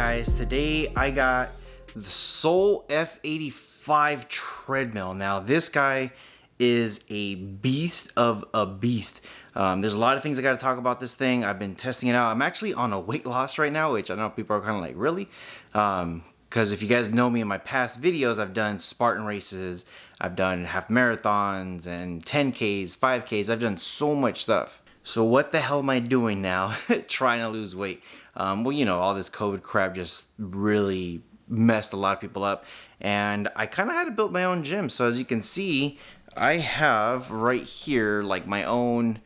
guys, today I got the Soul F85 treadmill. Now this guy is a beast of a beast. There's a lot of things I got to talk about this thing. I've been testing it out. I'm actually on a weight loss right now, which I know people are kind of like, really? Because if you guys know me in my past videos, I've done Spartan races, I've done half marathons and 10Ks, 5Ks. I've done so much stuff. So what the hell am I doing now trying to lose weight? Well, you know, all this COVID crap just really messed a lot of people up. And I kind of had to build my own gym. So as you can see, I have right here like my own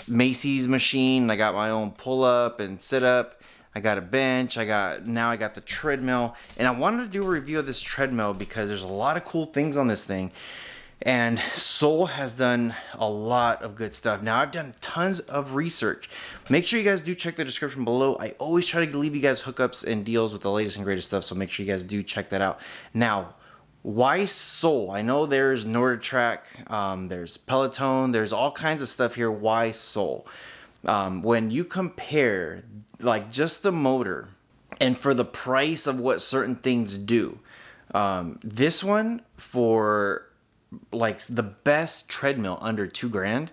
Macy's machine. I got my own pull-up and sit-up. I got a bench. Now I got the treadmill. And I wanted to do a review of this treadmill because there's a lot of cool things on this thing. And Soul has done a lot of good stuff. Now, I've done tons of research. Make sure you guys do check the description below. I always try to leave you guys hookups and deals with the latest and greatest stuff, so make sure you guys do check that out. Now, why Soul? I know there's NordicTrack, there's Peloton, there's all kinds of stuff here. Why Soul? When you compare, like, just the motor and for the price of what certain things do, this one for like the best treadmill under $2,000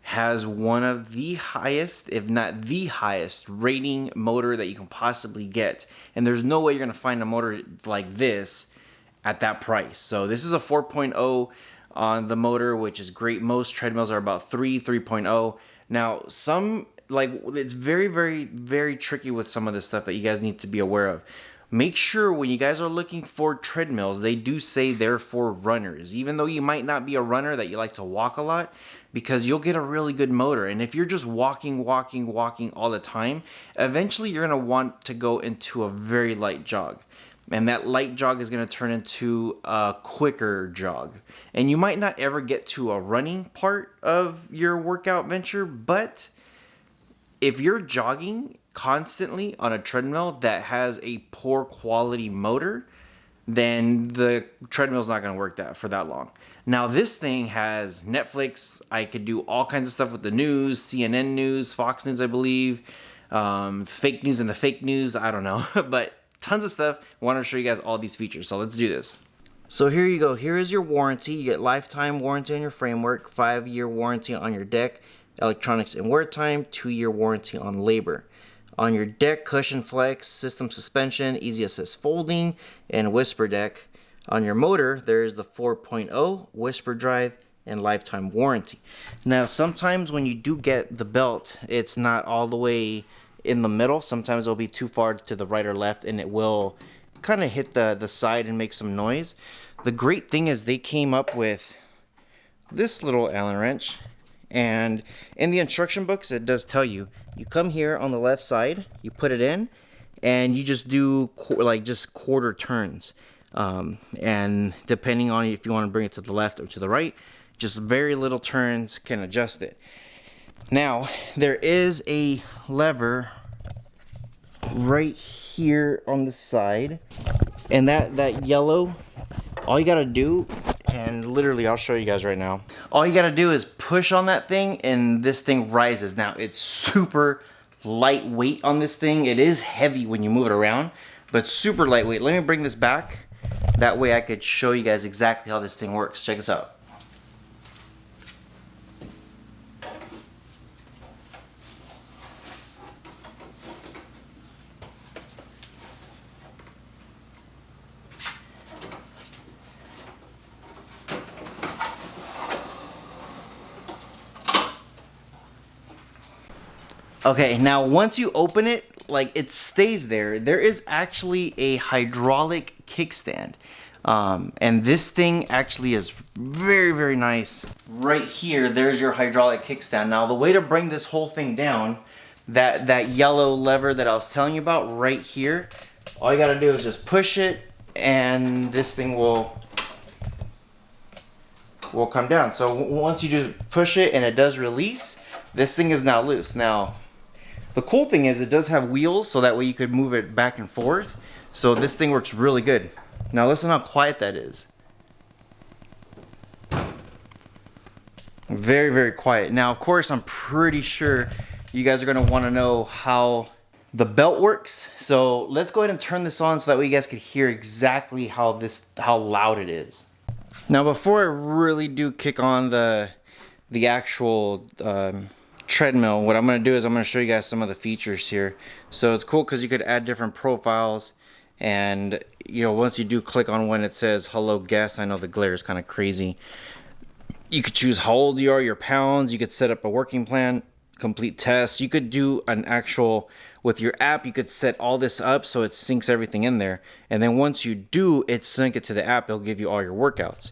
has one of the highest, if not the highest, rating motor that you can possibly get. And there's no way you're gonna find a motor like this at that price. So this is a 4.0 on the motor, which is great. Most treadmills are about 3.0. Now some, like, it's very, very, very tricky with some of this stuff that you guys need to be aware of. Make sure when you guys are looking for treadmills, they do say they're for runners, even though you might not be a runner that you like to walk a lot, because you'll get a really good motor. And if you're just walking all the time, eventually you're going to want to go into a very light jog. And that light jog is going to turn into a quicker jog. And you might not ever get to a running part of your workout venture, but if you're jogging constantly on a treadmill that has a poor quality motor, then the treadmill's not going to work for that long. Now this thing has Netflix. I could do all kinds of stuff with the news, CNN News, Fox News, I believe, fake news and the fake news, I don't know, but tons of stuff. I want to show you guys all these features, so let's do this. So here you go. Here is your warranty. You get lifetime warranty on your framework, 5-year warranty on your deck, electronics and wear time, 2-year warranty on labor. On your deck, cushion flex, system suspension, easy assist folding, and whisper deck. On your motor, there's the 4.0 whisper drive and lifetime warranty. Now, sometimes when you do get the belt, it's not all the way in the middle. Sometimes it'll be too far to the right or left, and it will kind of hit the side and make some noise. The great thing is they came up with this little Allen wrench. And in the instruction books, it does tell you, you come here on the left side, you put it in, and you just do like just quarter turns. And depending on if you want to bring it to the left or to the right, just very little turns can adjust it. Now, there is a lever right here on the side, and that yellow, all you gotta do, and literally I'll show you guys right now, all you gotta do is push on that thing and this thing rises. Now it's super lightweight on this thing. It is heavy when you move it around, but super lightweight. Let me bring this back, that way I could show you guys exactly how this thing works. Check this out. Okay, now once you open it, like, it stays there. There is actually a hydraulic kickstand. And this thing actually is very, very nice. Right here, there's your hydraulic kickstand. Now the way to bring this whole thing down, that yellow lever that I was telling you about right here, all you gotta do is just push it and this thing will come down. So once you just push it and it does release, this thing is now loose. Now, the cool thing is it does have wheels, so that way you could move it back and forth. So this thing works really good. Now listen how quiet that is. Very, very quiet. Now, of course, I'm pretty sure you guys are going to want to know how the belt works. So let's go ahead and turn this on so that way you guys can hear exactly how loud it is. Now before I really do kick on the actual treadmill, what I'm going to do is I'm going to show you guys some of the features here. So it's cool because you could add different profiles, and you know, once you do click on one, it says hello guest. I know the glare is kind of crazy. You could choose how old you are, your pounds. You could set up a working plan, complete tests. You could do an actual, with your app, you could set all this up so it syncs everything in there. And then once you do it, sync it to the app, it'll give you all your workouts.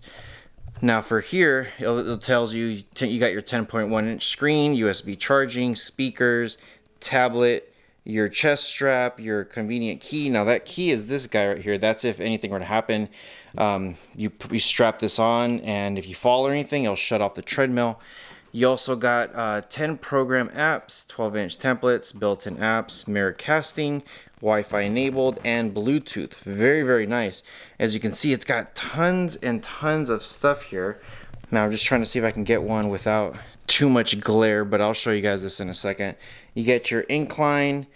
Now for here, it tells you you got your 10.1 inch screen, USB charging, speakers, tablet, your chest strap, your convenient key. Now that key is this guy right here. That's if anything were to happen. You strap this on, and if you fall or anything, it'll shut off the treadmill. You also got 10 program apps, 12-inch templates, built-in apps, mirror casting, Wi-Fi enabled, and Bluetooth. Very, very nice. As you can see, it's got tons and tons of stuff here. Now I'm just trying to see if I can get one without too much glare, but I'll show you guys this in a second. You get your incline,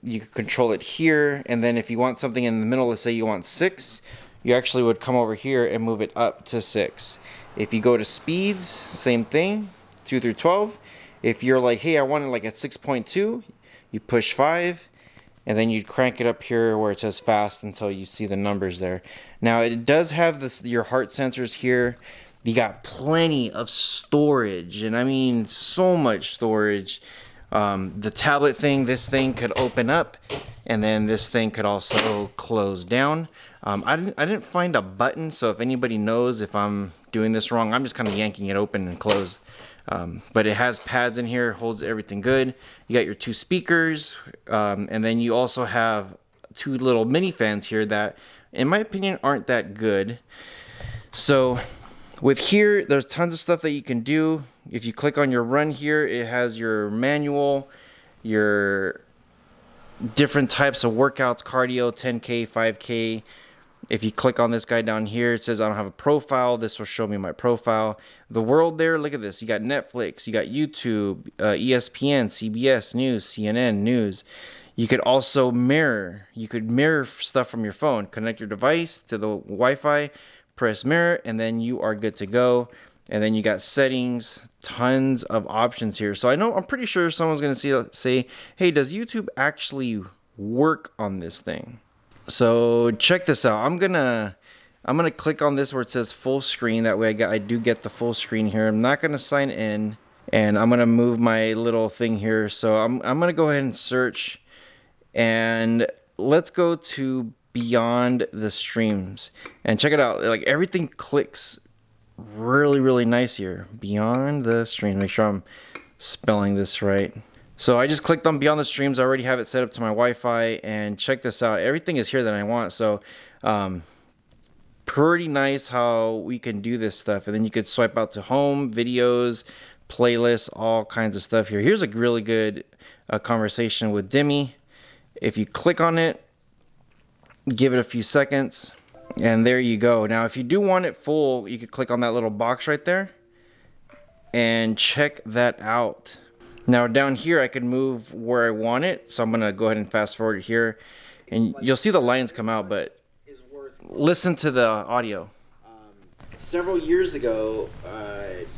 you can control it here, and then if you want something in the middle, let's say you want 6, you actually would come over here and move it up to 6. If you go to speeds, same thing, 2 through 12. If you're like, hey, I want it like at 6.2, you push 5, and then you crank it up here where it says fast until you see the numbers there. Now it does have this, your heart sensors here. You got plenty of storage, and I mean so much storage. The tablet thing, this thing could open up, and then this thing could also close down. I didn't find a button, so if anybody knows if I'm doing this wrong, I'm just kind of yanking it open and closed. But it has pads in here, holds everything good. You got your 2 speakers, and then you also have 2 little mini fans here that, in my opinion, aren't that good. So with here, there's tons of stuff that you can do. If you click on your run here, it has your manual, your different types of workouts, cardio, 10K, 5K. If you click on this guy down here, it says I don't have a profile. This will show me my profile. The world there, look at this. You got Netflix, you got YouTube, ESPN, CBS News, CNN News. You could also mirror. You could mirror stuff from your phone. Connect your device to the Wi-Fi, press mirror, and then you are good to go. And then you got settings, tons of options here. So I'm pretty sure someone's going to say, hey, does YouTube actually work on this thing? So check this out. I'm gonna click on this where it says full screen. That way I do get the full screen here. I'm not gonna sign in, and I'm gonna move my little thing here. So I'm gonna go ahead and search, and let's go to beyond the streams and check it out. Like everything clicks really, really nice here. Beyond the streams. Make sure I'm spelling this right. So I just clicked on Beyond the Streams. I already have it set up to my Wi-Fi, and check this out. Everything is here that I want. So pretty nice how we can do this stuff. And then you could swipe out to home, videos, playlists, all kinds of stuff here. Here's a really good conversation with Demi. If you click on it, give it a few seconds, and there you go. Now if you do want it full, you could click on that little box right there and check that out. Now down here I could move where I want it, so I'm gonna go ahead and fast forward here, and you'll see the lines come out, but listen to the audio. Several years ago,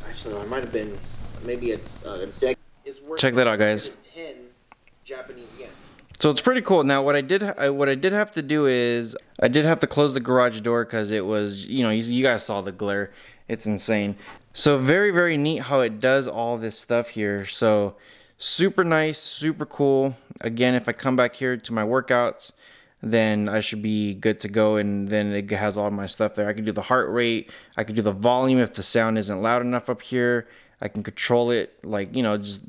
actually it might have been maybe a decade. Check that out, guys. 10 Japanese yen. So it's pretty cool. Now what I did have to do is I did have to close the garage door because it was, you guys saw the glare. It's insane. So very, very neat how it does all this stuff here. So super nice, super cool. Again, if I come back here to my workouts, then I should be good to go, and then it has all my stuff there. I can do the heart rate, I can do the volume if the sound isn't loud enough up here. I can control it, like, just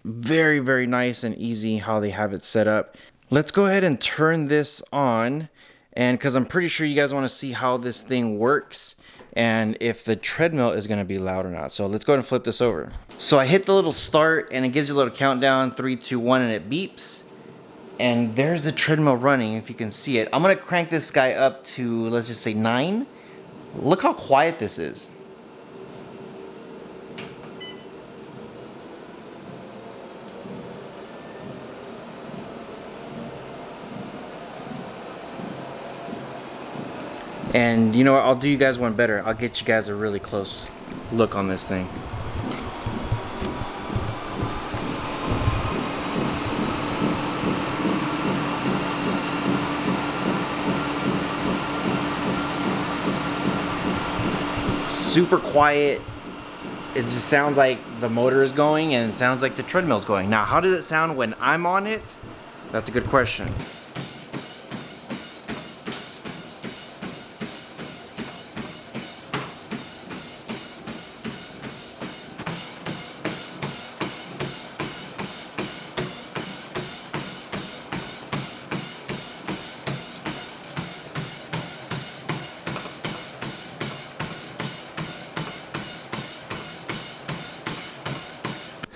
very, very nice and easy how they have it set up. Let's go ahead and turn this on, and because I'm pretty sure you guys want to see how this thing works and if the treadmill is going to be loud or not. So let's go ahead and flip this over. So I hit the little start, and it gives you a little countdown, 3, 2, 1, and it beeps. And there's the treadmill running, if you can see it. I'm gonna crank this guy up to, let's just say 9. Look how quiet this is. And you know what, I'll do you guys one better. I'll get you guys a really close look on this thing. Super quiet. It just sounds like the motor is going, and it sounds like the treadmill is going. Now, how does it sound when I'm on it? That's a good question.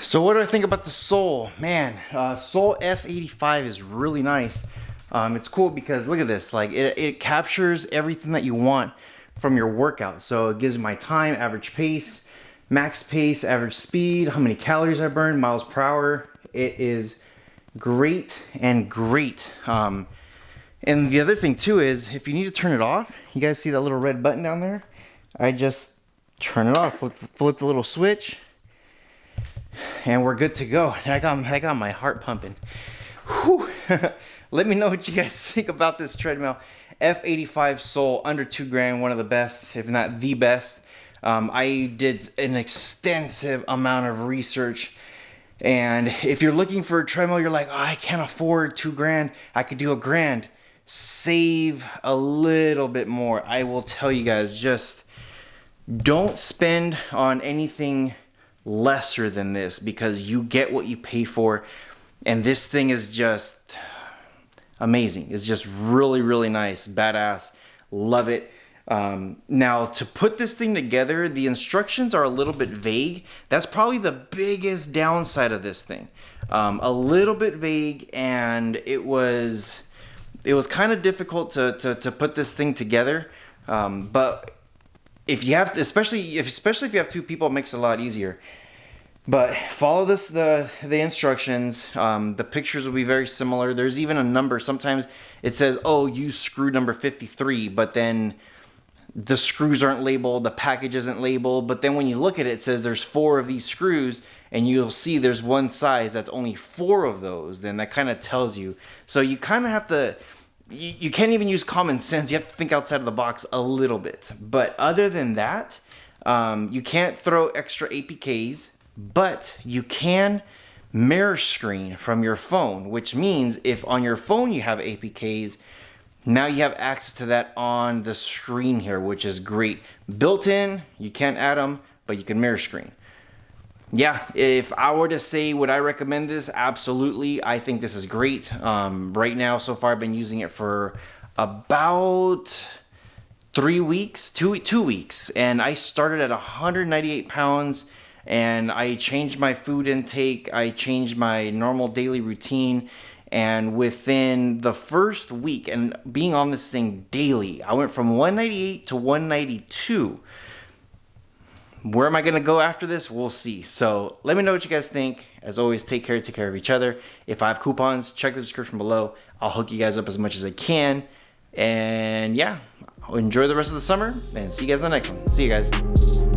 So what do I think about the sole? Man, sole F85 is really nice. It's cool because look at this, like it captures everything that you want from your workout. So it gives my time, average pace, max pace, average speed, how many calories I burn, miles per hour. It is great and great. And the other thing too is if you need to turn it off, you guys see that little red button down there? I just turn it off, flip the little switch, and we're good to go. I got my heart pumping. Whew. Let me know what you guys think about this treadmill. F85 sole, under 2 grand, one of the best, if not the best. I did an extensive amount of research, and if you're looking for a treadmill, you're like, oh, I can't afford 2 grand, I could do $1,000. Save a little bit more. I will tell you guys, just don't spend on anything lesser than this, because you get what you pay for, and this thing is just amazing. It's just really, really nice, badass, love it. Now, to put this thing together, the instructions are a little bit vague. That's probably the biggest downside of this thing. A little bit vague, and it was kind of difficult to put this thing together. But if you have, especially if you have 2 people, it makes it a lot easier. But follow the instructions. The pictures will be very similar. There's even a number. Sometimes it says, oh, use screw number 53, but then the screws aren't labeled, the package isn't labeled. But then when you look at it, it says there's 4 of these screws, and you'll see there's one size that's only 4 of those. Then that kind of tells you. So you kind of have to, you can't even use common sense. You have to think outside of the box a little bit. But other than that, you can't throw extra APKs. But you can mirror screen from your phone, which means if on your phone you have APKs, now you have access to that on the screen here, which is great. Built in, you can't add them, but you can mirror screen. Yeah, if I were to say would I recommend this, absolutely. I think this is great. Right now, so far, I've been using it for about 3 weeks, 2 weeks, and I started at 198 pounds. And I changed my food intake, I changed my normal daily routine, and within the first week, and being on this thing daily, I went from 198 to 192. Where am I going to go after this? We'll see. So let me know what you guys think. As always, take care of each other. If I have coupons, check the description below. I'll hook you guys up as much as I can. And yeah, enjoy the rest of the summer, and see you guys in the next one. See you guys.